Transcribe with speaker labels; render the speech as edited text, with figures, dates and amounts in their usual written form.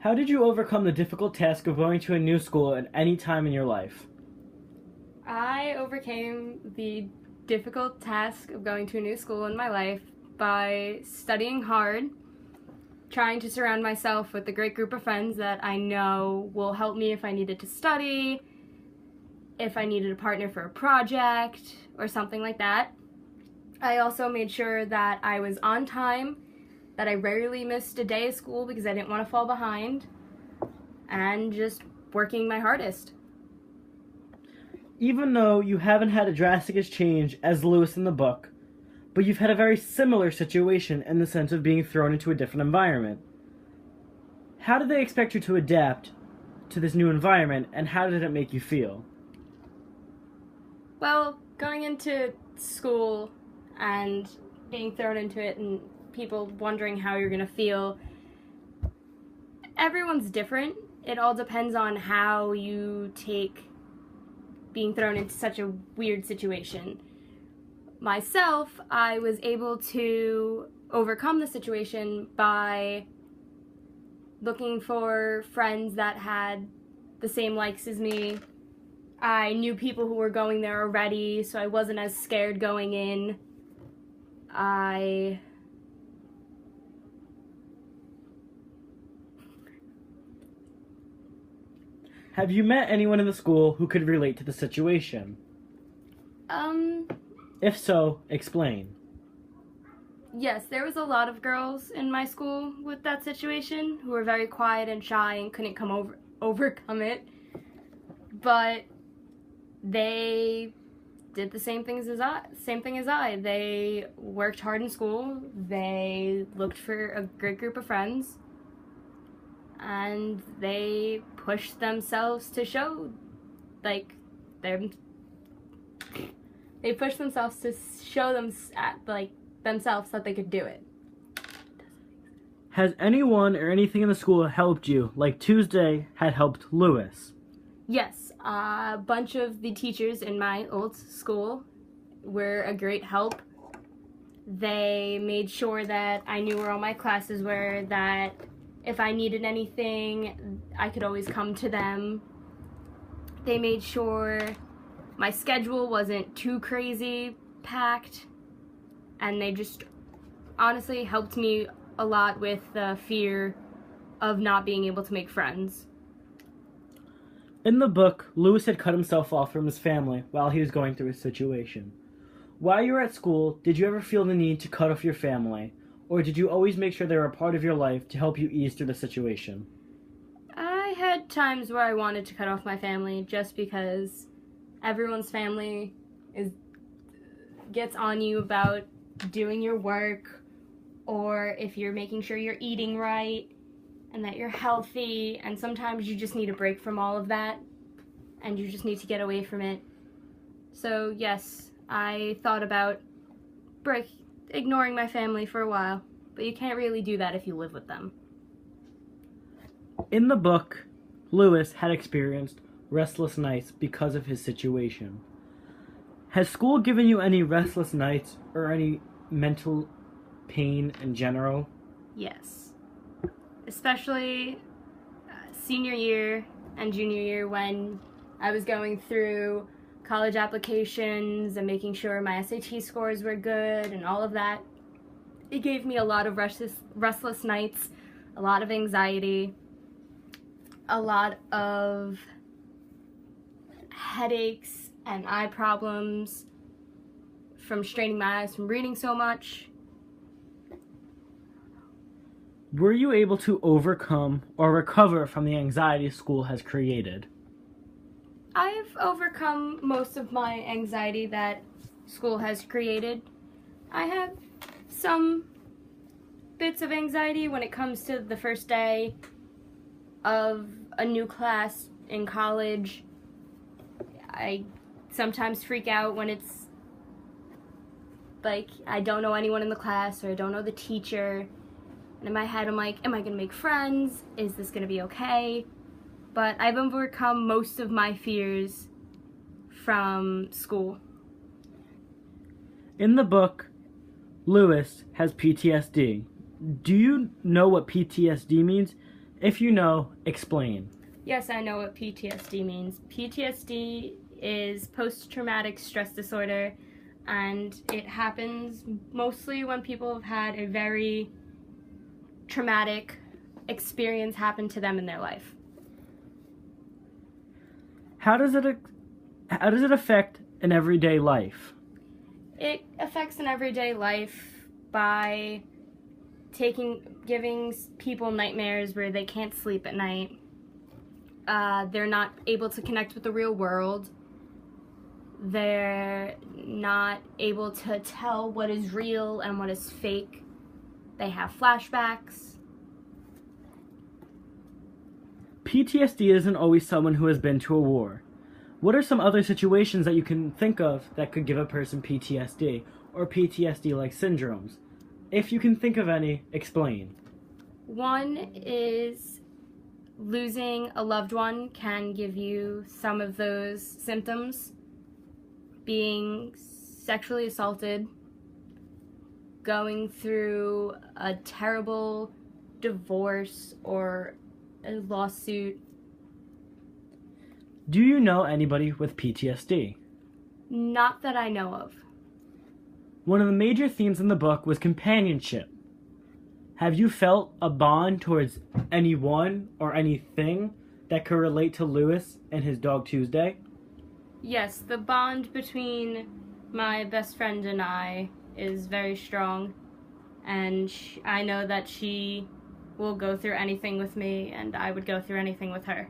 Speaker 1: How did you overcome the difficult task of going to a new school at any time in your life?
Speaker 2: I overcame the difficult task of going to a new school in my life by studying hard, trying to surround myself with a great group of friends that I know will help me if I needed to study, if I needed a partner for a project, or something like that. I also made sure that I was on time, that I rarely missed a day of school because I didn't want to fall behind, and just working my hardest.
Speaker 1: Even though you haven't had a drastic change as Lewis in the book, but you've had a very similar situation in the sense of being thrown into a different environment. How did they expect you to adapt to this new environment, and how did it make you feel?
Speaker 2: Well, going into school and being thrown into it and people wondering how you're going to feel, everyone's different. It all depends on how you take being thrown into such a weird situation. Myself, I was able to overcome the situation by looking for friends that had the same likes as me. I knew people who were going there already, so I wasn't as scared going in.
Speaker 1: Have you met anyone in the school who could relate to the situation?
Speaker 2: Um,
Speaker 1: If so, explain.
Speaker 2: yes, there was a lot of girls in my school with that situation who were very quiet and shy and couldn't overcome it. But they did the same thing as I. They worked hard in school. They looked for a great group of friends, and they pushed themselves to show, like, them. They pushed themselves to show them, like, themselves that they could do it.
Speaker 1: Has anyone or anything in the school helped you, like Tuesday had helped Lewis?
Speaker 2: Yes, a bunch of the teachers in my old school were a great help. They made sure that I knew where all my classes were, that if I needed anything, I could always come to them. They made sure my schedule wasn't too crazy packed, and they just honestly helped me a lot with the fear of not being able to make friends.
Speaker 1: In the book, Lewis had cut himself off from his family while he was going through his situation. While you were at school, did you ever feel the need to cut off your family, or did you always make sure they were a part of your life to help you ease through the situation?
Speaker 2: I had times where I wanted to cut off my family just because everyone's family gets on you about doing your work, or if you're making sure you're eating right and that you're healthy, and sometimes you just need a break from all of that and you just need to get away from it. So yes, I thought about ignoring my family for a while, but you can't really do that if you live with them.
Speaker 1: In the book, Lewis had experienced restless nights because of his situation. Has school given you any restless nights or any mental pain in general?
Speaker 2: Yes, especially senior year and junior year when I was going through college applications and making sure my SAT scores were good and all of that. It gave me a lot of restless nights, a lot of anxiety, a lot of headaches and eye problems from straining my eyes from reading so much.
Speaker 1: Were you able to overcome or recover from the anxiety school has created?
Speaker 2: I've overcome most of my anxiety that school has created. I have some bits of anxiety when it comes to the first day of a new class in college. I sometimes freak out when it's like I don't know anyone in the class or I don't know the teacher. And in my head I'm like, am I going to make friends? Is this going to be okay? But I've overcome most of my fears from school.
Speaker 1: In the book, Lewis has PTSD. Do you know what PTSD means? If you know, explain.
Speaker 2: Yes, I know what PTSD means. PTSD is post-traumatic stress disorder, and it happens mostly when people have had a very traumatic experience happen to them in their life.
Speaker 1: How does it affect an everyday life?
Speaker 2: It affects an everyday life by giving people nightmares where they can't sleep at night. They're not able to connect with the real world. They're not able to tell what is real and what is fake. They have flashbacks.
Speaker 1: PTSD isn't always someone who has been to a war. What are some other situations that you can think of that could give a person PTSD or PTSD-like syndromes? If you can think of any, explain.
Speaker 2: One is losing a loved one can give you some of those symptoms. Being sexually assaulted, going through a terrible divorce or a lawsuit.
Speaker 1: Do you know anybody with PTSD?
Speaker 2: Not that I know of.
Speaker 1: One of the major themes in the book was companionship. Have you felt a bond towards anyone or anything that could relate to Lewis and his dog Tuesday?
Speaker 2: Yes, the bond between my best friend and I is very strong, and I know that she will go through anything with me, and I would go through anything with her.